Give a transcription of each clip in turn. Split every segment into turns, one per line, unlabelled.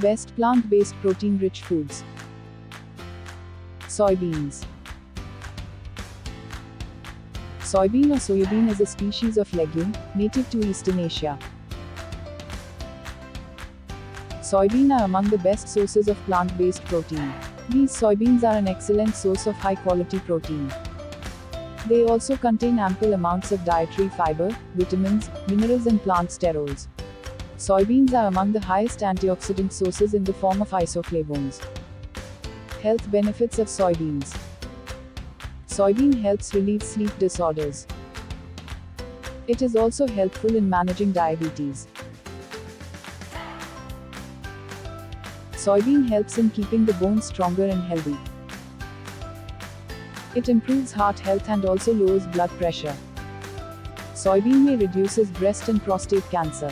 Best plant-based protein-rich foods. Soybeans. Soybean or soybean is a species of legume, native to Eastern Asia. Soybean are among the best sources of plant-based protein. These soybeans are an excellent source of high-quality protein. They also contain ample amounts of dietary fiber, vitamins, minerals and plant sterols. Soybeans are among the highest antioxidant sources in the form of isoflavones. Health benefits of soybeans. Soybean helps relieve sleep disorders. It is also helpful in managing diabetes. Soybean helps in keeping the bones stronger and healthy. It improves heart health and also lowers blood pressure. Soybean may reduces breast and prostate cancer.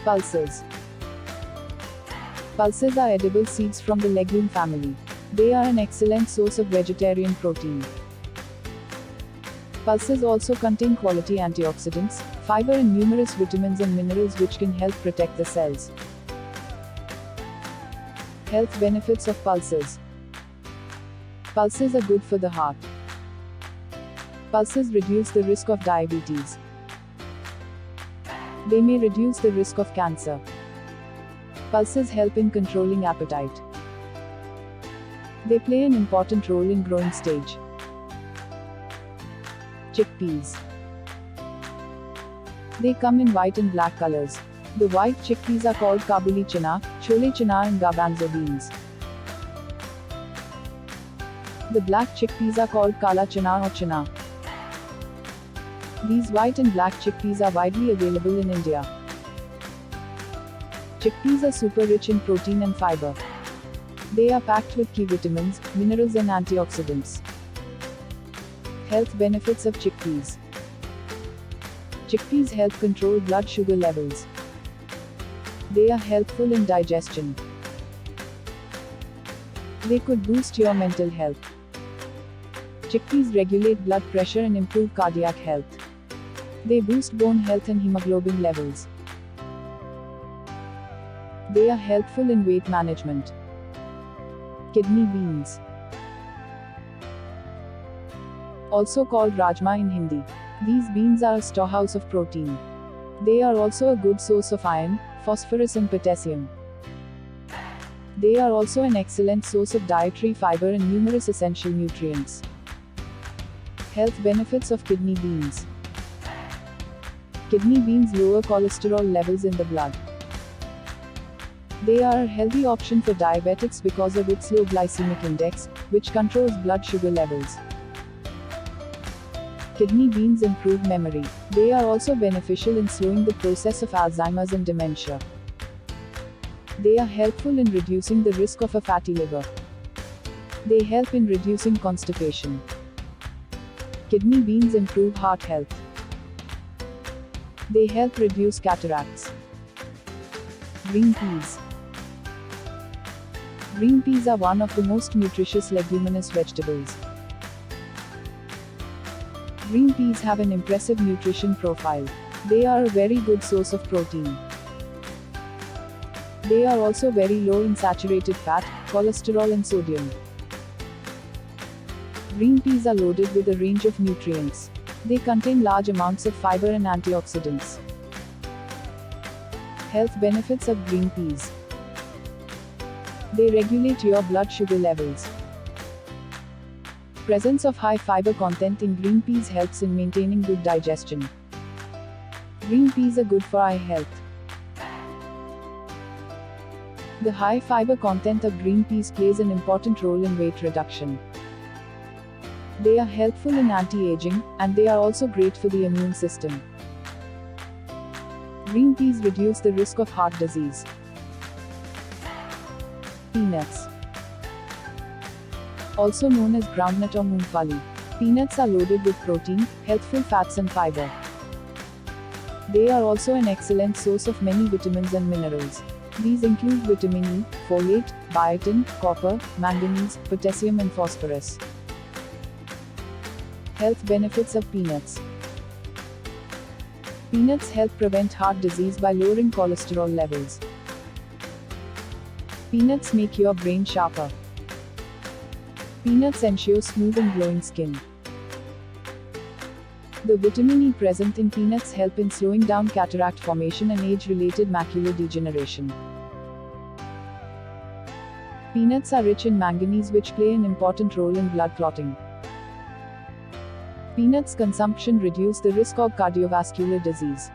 Pulses. Pulses are edible seeds from the legume family. They are an excellent source of vegetarian protein. Pulses also contain quality antioxidants, fiber and numerous vitamins and minerals which can help protect the cells. Health benefits of pulses. Pulses are good for the heart. Pulses reduce the risk of diabetes. They may reduce the risk of cancer. Pulses help in controlling appetite. They play an important role in growing stage. Chickpeas. They come in white and black colors. The white chickpeas are called Kabuli chana, chole chana and garbanzo beans. The black chickpeas are called kala chana or chana. These white and black chickpeas are widely available in India. Chickpeas are super rich in protein and fiber. They are packed with key vitamins, minerals and antioxidants. Health benefits of chickpeas. Chickpeas help control blood sugar levels. They are helpful in digestion. They could boost your mental health. Chickpeas regulate blood pressure and improve cardiac health. They boost bone health and hemoglobin levels. They are helpful in weight management. Kidney beans. Also called rajma in Hindi. These beans are a storehouse of protein. They are also a good source of iron, phosphorus and potassium. They are also an excellent source of dietary fiber and numerous essential nutrients. Health benefits of kidney beans. Kidney beans lower cholesterol levels in the blood. They are a healthy option for diabetics because of its low glycemic index, which controls blood sugar levels. Kidney beans improve memory. They are also beneficial in slowing the process of Alzheimer's and dementia. They are helpful in reducing the risk of a fatty liver. They help in reducing constipation. Kidney beans improve heart health. They help reduce cataracts. Green peas. Green peas are one of the most nutritious leguminous vegetables. Green peas have an impressive nutrition profile. They are a very good source of protein. They are also very low in saturated fat, cholesterol and sodium. Green peas are loaded with a range of nutrients. They contain large amounts of fiber and antioxidants. Health benefits of green peas. They regulate your blood sugar levels. Presence of high fiber content in green peas helps in maintaining good digestion. Green peas are good for eye health. The high fiber content of green peas plays an important role in weight reduction. They are helpful in anti-aging, and they are also great for the immune system. Green peas reduce the risk of heart disease. Peanuts. Also known as groundnut or moongfali. Peanuts are loaded with protein, healthful fats and fiber. They are also an excellent source of many vitamins and minerals. These include vitamin E, folate, biotin, copper, manganese, potassium and phosphorus. Health benefits of peanuts. Peanuts help prevent heart disease by lowering cholesterol levels. Peanuts make your brain sharper. Peanuts ensure smooth and glowing skin. The vitamin E present in peanuts help in slowing down cataract formation and age-related macular degeneration. Peanuts are rich in manganese, which play an important role in blood clotting. Peanuts consumption reduce the risk of cardiovascular disease.